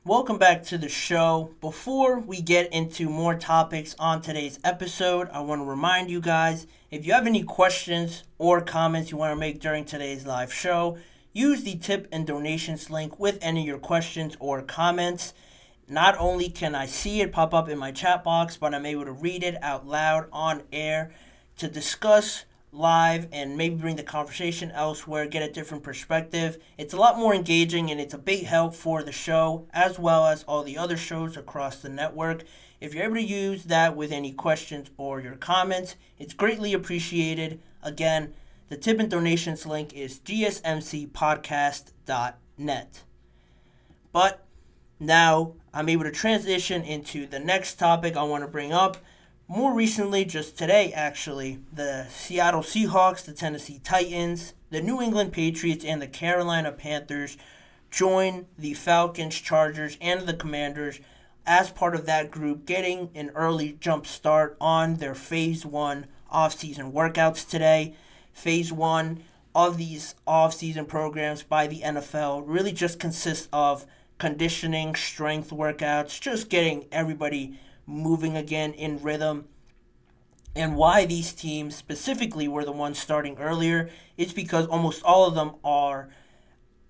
Welcome back to the show. Before we get into more topics on today's episode, I want to remind you guys, if you have any questions or comments you want to make during today's live show, use the tip and donations link with any of your questions or comments. Not only can I see it pop up in my chat box, but I'm able to read it out loud on air to discuss live and maybe bring the conversation elsewhere, get a different perspective. It's a lot more engaging and it's a big help for the show as well as all the other shows across the network. If you're able to use that with any questions or your comments, it's greatly appreciated. Again, the tip and donations link is gsmcspodcast.net. But now I'm able to transition into the next topic I want to bring up. More recently, just today actually, the Seattle Seahawks, the Tennessee Titans, the New England Patriots, and the Carolina Panthers join the Falcons, Chargers, and the Commanders as part of that group, getting an early jump start on their Phase 1 offseason workouts today. Phase 1 of these offseason programs by the NFL really just consists of conditioning, strength workouts, just getting everybody moving again in rhythm. And why these teams specifically were the ones starting earlier is because almost all of them are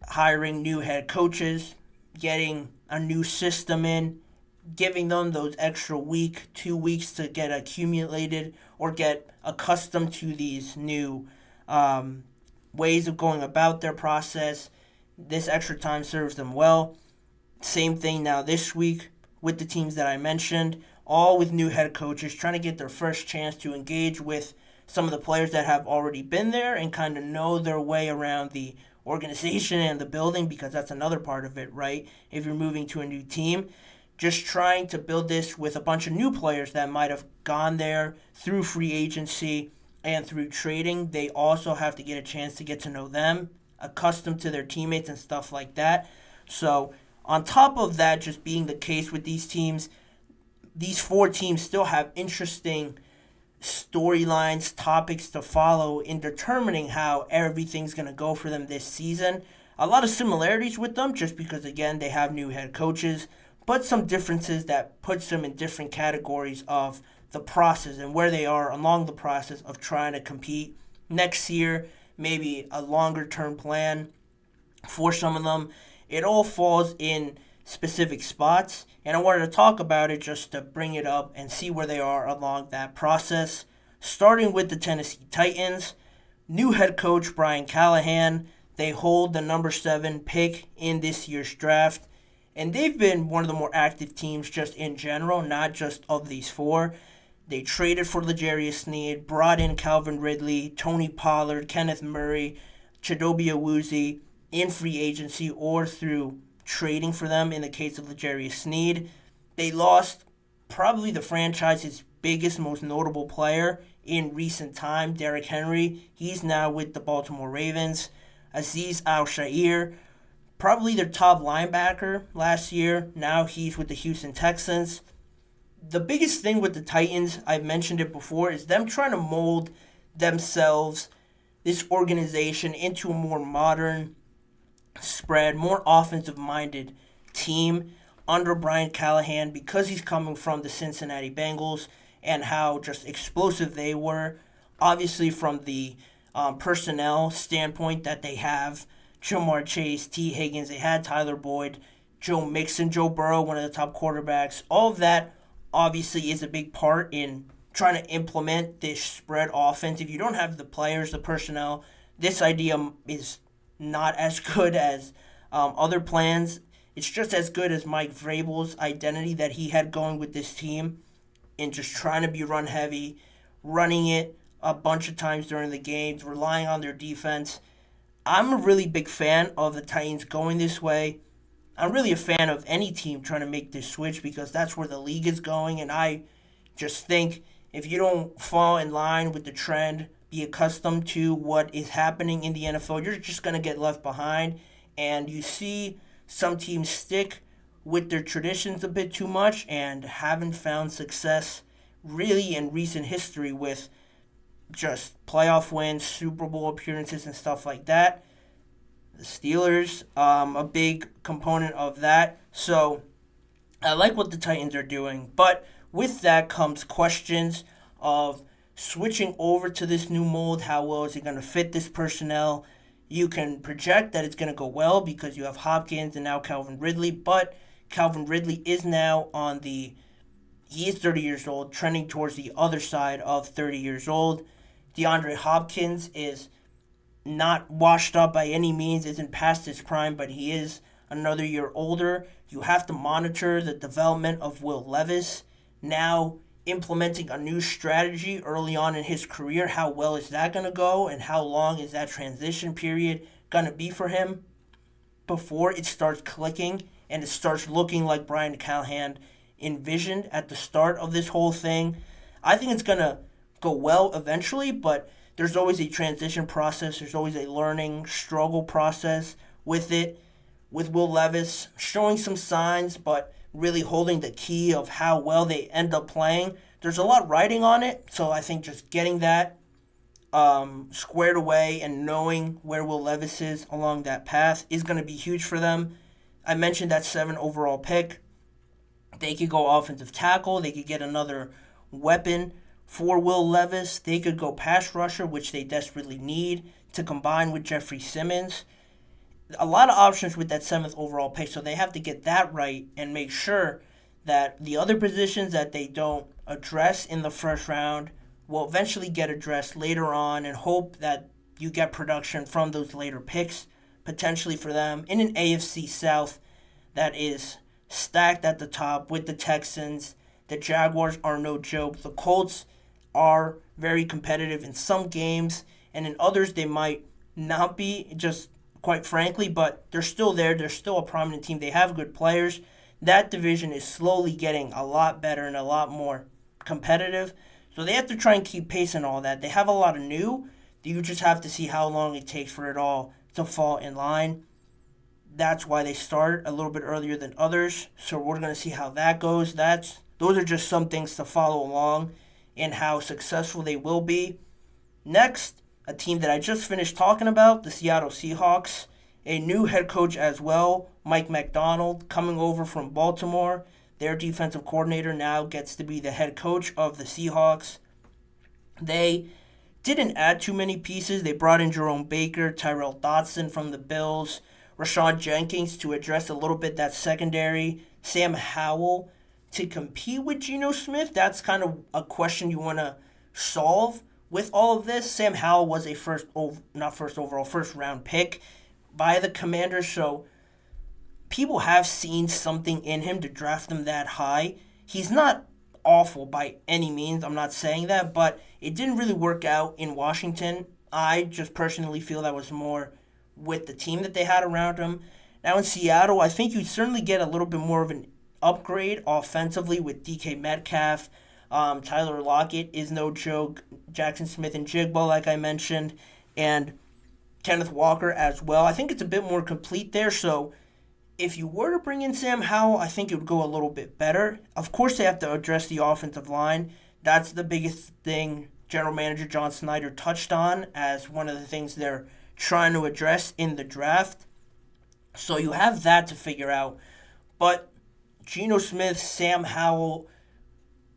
hiring new head coaches, getting a new system in, giving them those extra week, 2 weeks to get accumulated or get accustomed to these new ways of going about their process. This extra time serves them well. Same thing now this week with the teams that I mentioned, all with new head coaches trying to get their first chance to engage with some of the players that have already been there and kind of know their way around the organization and the building, because that's another part of it, right? If you're moving to a new team, just trying to build this with a bunch of new players that might have gone there through free agency and through trading. They also have to get a chance to get to know them, accustomed to their teammates and stuff like that. So on top of that just being the case with these teams, these four teams still have interesting storylines, topics to follow in determining how everything's going to go for them this season. A lot of similarities with them just because, again, they have new head coaches, but some differences that puts them in different categories of the process and where they are along the process of trying to compete next year, maybe a longer-term plan for some of them. It all falls in specific spots, and I wanted to talk about it just to bring it up and see where they are along that process. Starting with the Tennessee Titans, new head coach Brian Callahan. They hold the number 7 pick in this year's draft, and they've been one of the more active teams just in general, not just of these four. They traded for L'Jarius Sneed, brought in Calvin Ridley, Tony Pollard, Kenneth Murray, Chidobe Awuzie in free agency or through trading for them in the case of L'Jarius Sneed. They lost probably the franchise's biggest, most notable player in recent time, Derrick Henry. He's now with the Baltimore Ravens. Azeez Al-Shaair, probably their top linebacker last year. Now he's with the Houston Texans. The biggest thing with the Titans, I've mentioned it before, is them trying to mold themselves, this organization, into a more modern, spread, more offensive-minded team under Brian Callahan because he's coming from the Cincinnati Bengals and how just explosive they were. Obviously, from the personnel standpoint that they have, Jamar Chase, T. Higgins, they had Tyler Boyd, Joe Mixon, Joe Burrow, one of the top quarterbacks. All of that obviously is a big part in trying to implement this spread offense. If you don't have the players, the personnel, this idea is not as good as other plans. It's just as good as Mike Vrabel's identity that he had going with this team in just trying to be run heavy, running it a bunch of times during the games, relying on their defense. I'm a really big fan of the Titans going this way. I'm really a fan of any team trying to make this switch because that's where the league is going, and I just think if you don't fall in line with the trend, be accustomed to what is happening in the NFL, you're just going to get left behind. And you see some teams stick with their traditions a bit too much and haven't found success really in recent history with just playoff wins, Super Bowl appearances, and stuff like that. the Steelers, a big component of that. So I like what the Titans are doing, but with that comes questions of switching over to this new mold. How well is it going to fit this personnel? You can project that it's going to go well because you have Hopkins and now Calvin Ridley, but Calvin Ridley is now he is 30 years old, trending towards the other side of 30 years old. DeAndre Hopkins is not washed up by any means, isn't past his prime, but he is another year older. You have to monitor the development of Will Levis, now implementing a new strategy early on in his career. How well is that going to go, and how long is that transition period going to be for him before it starts clicking and it starts looking like Brian Callahan envisioned at the start of this whole thing? I think it's going to go well eventually, but there's always a transition process. There's always a learning struggle process with it. With Will Levis showing some signs, but really holding the key of how well they end up playing. There's a lot riding on it, so I think just getting that squared away and knowing where Will Levis is along that path is going to be huge for them. I mentioned that 7 overall pick. They could go offensive tackle. They could get another weapon for Will Levis. They could go pass rusher, which they desperately need, to combine with Jeffrey Simmons. A lot of options with that 7th overall pick, so they have to get that right and make sure that the other positions that they don't address in the first round will eventually get addressed later on, and hope that you get production from those later picks potentially for them in an AFC South that is stacked at the top with the Texans. The Jaguars are no joke. The Colts are very competitive in some games, and in others they might not be, just quite frankly, but they're still there. They're still a prominent team. They have good players. That division is slowly getting a lot better and a lot more competitive. So they have to try and keep pace and all that. They have a lot of new. You just have to see how long it takes for it all to fall in line. That's why they start a little bit earlier than others. So we're going to see how that goes. Those are just some things to follow along in how successful they will be. Next, a team that I just finished talking about, the Seattle Seahawks. A new head coach as well, Mike Macdonald, coming over from Baltimore. Their defensive coordinator now gets to be the head coach of the Seahawks. They didn't add too many pieces. They brought in Jerome Baker, Tyrell Dodson from the Bills, Rashawn Jenkins to address a little bit that secondary, Sam Howell to compete with Geno Smith. That's kind of a question you want to solve with all of this. Sam Howell was a first round pick by the Commanders, so people have seen something in him to draft him that high. He's not awful by any means, I'm not saying that, but it didn't really work out in Washington. I just personally feel that was more with the team that they had around him. Now in Seattle, I think you certainly get a little bit more of an upgrade offensively with DK Metcalf. Tyler Lockett is no joke. Jackson Smith and Jigba, like I mentioned, and Kenneth Walker as well. I think it's a bit more complete there, so if you were to bring in Sam Howell, I think it would go a little bit better. Of course, they have to address the offensive line. That's the biggest thing General Manager John Snyder touched on as one of the things they're trying to address in the draft. So you have that to figure out. But Geno Smith, Sam Howell,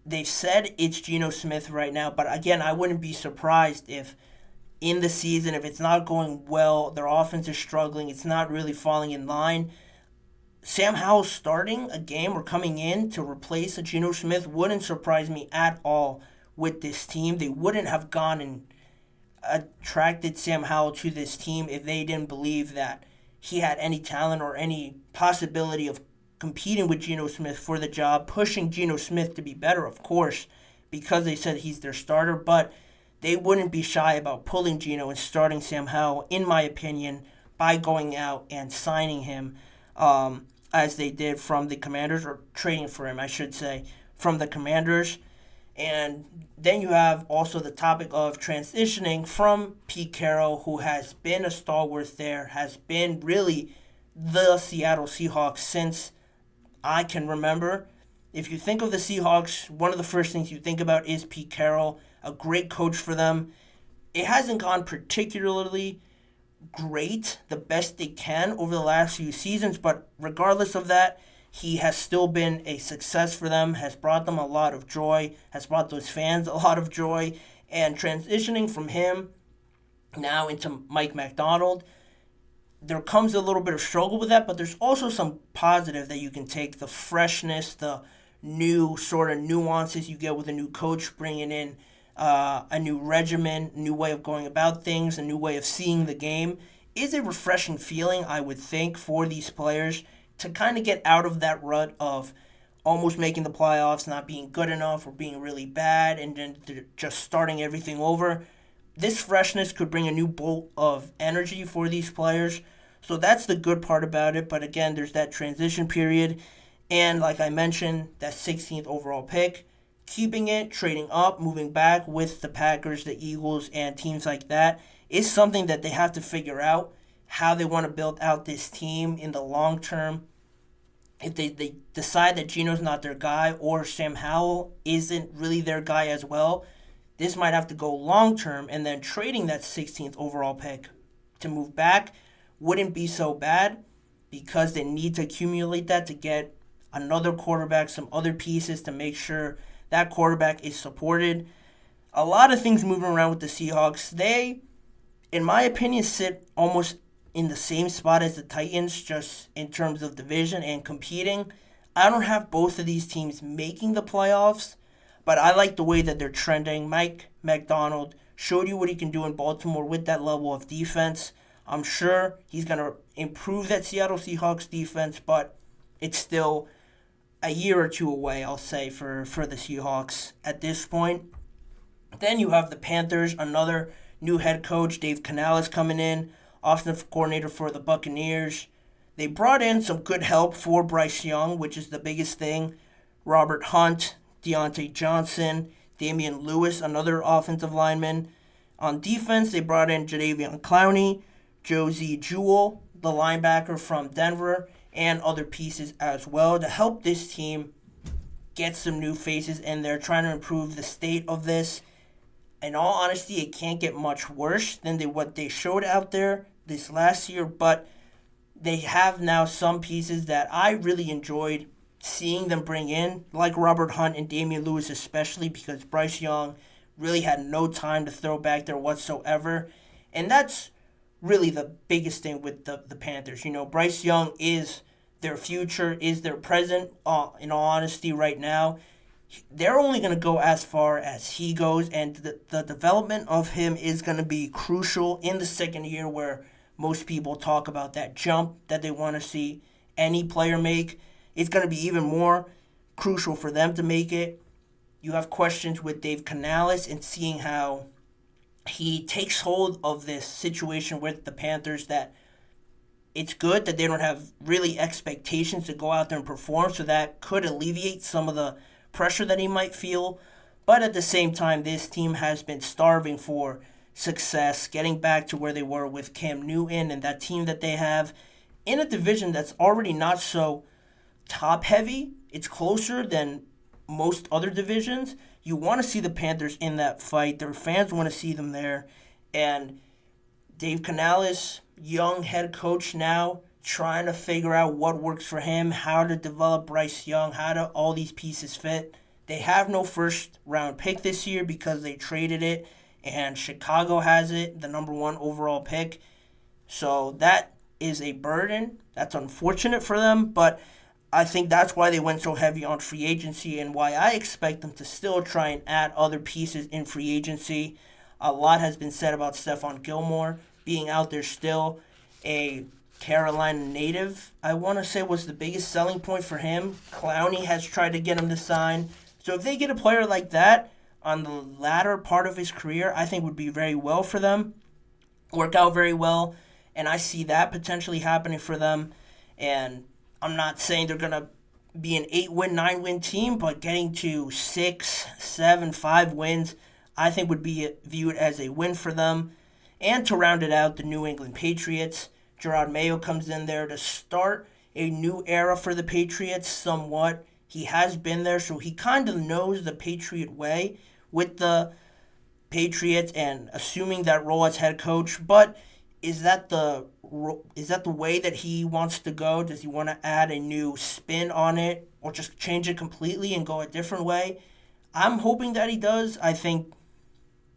they've said it's Geno Smith right now. But again, I wouldn't be surprised if in the season, if it's not going well, their offense is struggling, it's not really falling in line, Sam Howell starting a game or coming in to replace a Geno Smith wouldn't surprise me at all with this team. They wouldn't have gone and attracted Sam Howell to this team if they didn't believe that he had any talent or any possibility of competing with Geno Smith for the job, pushing Geno Smith to be better, of course, because they said he's their starter, but they wouldn't be shy about pulling Geno and starting Sam Howell, in my opinion, by going out and signing him as they did from the Commanders, or trading for him, I should say, from the Commanders. And then you have also the topic of transitioning from Pete Carroll, who has been a stalwart there, has been really the Seattle Seahawks since I can remember. If you think of the Seahawks, one of the first things you think about is Pete Carroll, a great coach for them. It hasn't gone particularly great, the best they can over the last few seasons, but regardless of that, he has still been a success for them, has brought them a lot of joy, has brought those fans a lot of joy, and transitioning from him now into Mike Macdonald, there comes a little bit of struggle with that, but there's also some positive that you can take. The freshness, the new sort of nuances you get with a new coach, bringing in a new regimen, new way of going about things, a new way of seeing the game, is a refreshing feeling, I would think, for these players to kind of get out of that rut of almost making the playoffs, not being good enough, or being really bad, and then just starting everything over. This freshness could bring a new bolt of energy for these players. So that's the good part about it. But again, there's that transition period. And like I mentioned, that 16th overall pick, keeping it, trading up, moving back with the Packers, the Eagles, and teams like that is something that they have to figure out how they want to build out this team in the long term. If they decide that Geno's not their guy or Sam Howell isn't really their guy as well, this might have to go long term, and then trading that 16th overall pick to move back wouldn't be so bad because they need to accumulate that to get another quarterback, some other pieces to make sure that quarterback is supported. A lot of things moving around with the Seahawks. They, in my opinion, sit almost in the same spot as the Titans just in terms of division and competing. I don't have both of these teams making the playoffs, but I like the way that they're trending. Mike Macdonald showed you what he can do in Baltimore with that level of defense. I'm sure he's going to improve that Seattle Seahawks defense, but it's still a year or two away, I'll say, for the Seahawks at this point. Then you have the Panthers, another new head coach, Dave Canales, coming in, offensive coordinator for the Buccaneers. They brought in some good help for Bryce Young, which is the biggest thing. Robert Hunt, Deontay Johnson, Damian Lewis, another offensive lineman. On defense, they brought in Jadeveon Clowney, Josie Jewell, the linebacker from Denver, and other pieces as well to help this team get some new faces in there, trying to improve the state of this. In all honesty, it can't get much worse than what they showed out there this last year, but they have now some pieces that I really enjoyed seeing them bring in, like Robert Hunt and Damian Lewis especially, because Bryce Young really had no time to throw back there whatsoever. And that's really the biggest thing with the Panthers. You know, Bryce Young is their future, is their present, in all honesty, right now. They're only going to go as far as he goes, and the development of him is going to be crucial in the second year, where most people talk about that jump that they want to see any player make. It's going to be even more crucial for them to make it. You have questions with Dave Canales and seeing how he takes hold of this situation with the Panthers, that it's good that they don't have really expectations to go out there and perform, so that could alleviate some of the pressure that he might feel. But at the same time, this team has been starving for success, getting back to where they were with Cam Newton and that team that they have in a division that's already not so top heavy. It's closer than most other divisions. You want to see the Panthers in that fight. Their fans want to see them there. And Dave Canales, young head coach now, trying to figure out what works for him, how to develop Bryce Young, how do all these pieces fit. They have no first round pick this year because they traded it, and Chicago has it, the number 1 overall pick. So that is a burden. That's unfortunate for them, but I think that's why they went so heavy on free agency, and why I expect them to still try and add other pieces in free agency. A lot has been said about Stephon Gilmore being out there still. A Carolina native, I want to say, was the biggest selling point for him. Clowney has tried to get him to sign. So if they get a player like that on the latter part of his career, I think would be very well for them, work out very well, and I see that potentially happening for them. And I'm not saying they're going to be an 8-win, 9-win team, but getting to 6, 7, 5 wins, I think would be viewed as a win for them. And to round it out, the New England Patriots, Gerard Mayo comes in there to start a new era for the Patriots somewhat. He has been there, so he kind of knows the Patriot way with the Patriots and assuming that role as head coach. But is that the way that he wants to go? Does he want to add a new spin on it or just change it completely and go a different way? I'm hoping that he does. I think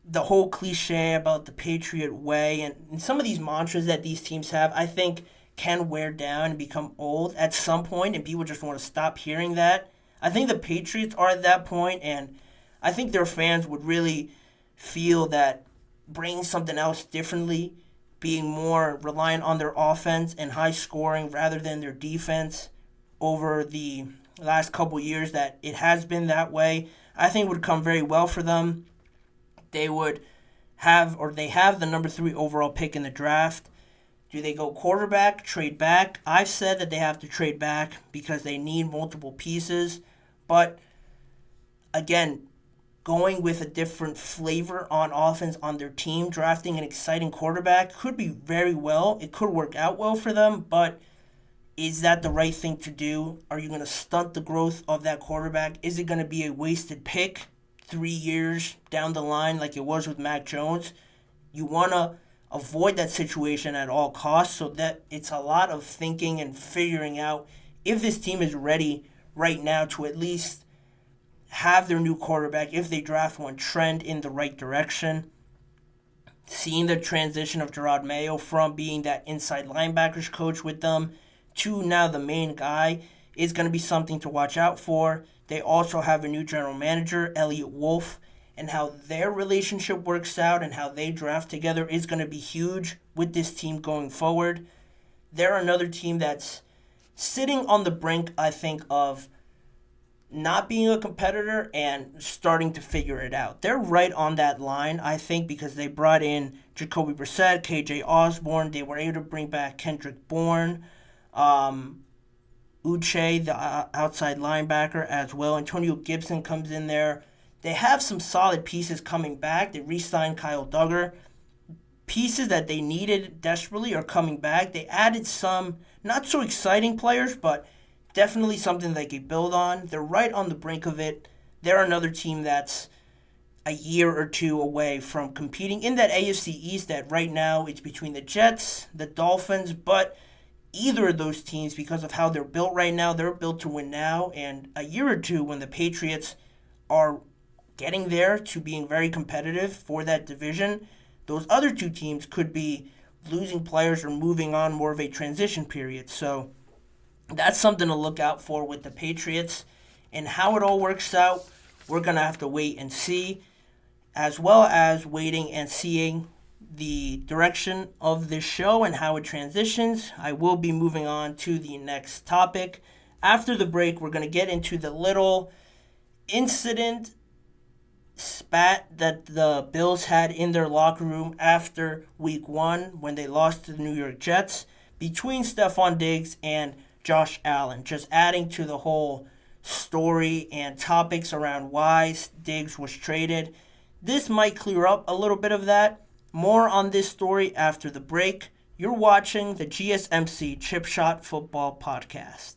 the whole cliche about the Patriot way and some of these mantras that these teams have, I think can wear down and become old at some point, and people just want to stop hearing that. I think the Patriots are at that point, and I think their fans would really feel that bringing something else differently, being more reliant on their offense and high scoring rather than their defense over the last couple years, that it has been that way, I think would come very well for them. They would they have the number 3 overall pick in the draft. Do they go quarterback, trade back? I've said that they have to trade back because they need multiple pieces. But again, going with a different flavor on offense on their team, drafting an exciting quarterback could be very well. It could work out well for them, but is that the right thing to do? Are you going to stunt the growth of that quarterback? Is it going to be a wasted pick 3 years down the line like it was with Mac Jones? You want to avoid that situation at all costs, so that it's a lot of thinking and figuring out if this team is ready right now to at least have their new quarterback, if they draft one, trend in the right direction. Seeing the transition of Gerard Mayo from being that inside linebackers coach with them to now the main guy is going to be something to watch out for. They also have a new general manager, Elliot Wolf, and how their relationship works out and how they draft together is going to be huge with this team going forward. They're another team that's sitting on the brink, I think, of not being a competitor and starting to figure it out. They're right on that line, I think, because they brought in Jacoby Brissett, KJ Osborne. They were able to bring back Kendrick Bourne, Uche, the outside linebacker, as well. Antonio Gibson comes in there. They have some solid pieces coming back. They re-signed Kyle Duggar. Pieces that they needed desperately are coming back. They added some not so exciting players, but definitely something they could build on. They're right on the brink of it. They're another team that's a year or two away from competing in that AFC East that right now it's between the Jets, the Dolphins, but either of those teams, because of how they're built right now, they're built to win now. And a year or two when the Patriots are getting there to being very competitive for that division, those other two teams could be losing players or moving on more of a transition period. So that's something to look out for with the Patriots. And how it all works out, we're going to have to wait and see, as well as waiting and seeing the direction of this show and how it transitions. I will be moving on to the next topic. After the break, we're going to get into the little incident spat that the Bills had in their locker room after week 1 when they lost to the New York Jets between Stephon Diggs and Josh Allen, just adding to the whole story and topics around why Diggs was traded. This might clear up a little bit of that. More on this story after the break. You're watching the GSMC Chip Shot Football Podcast.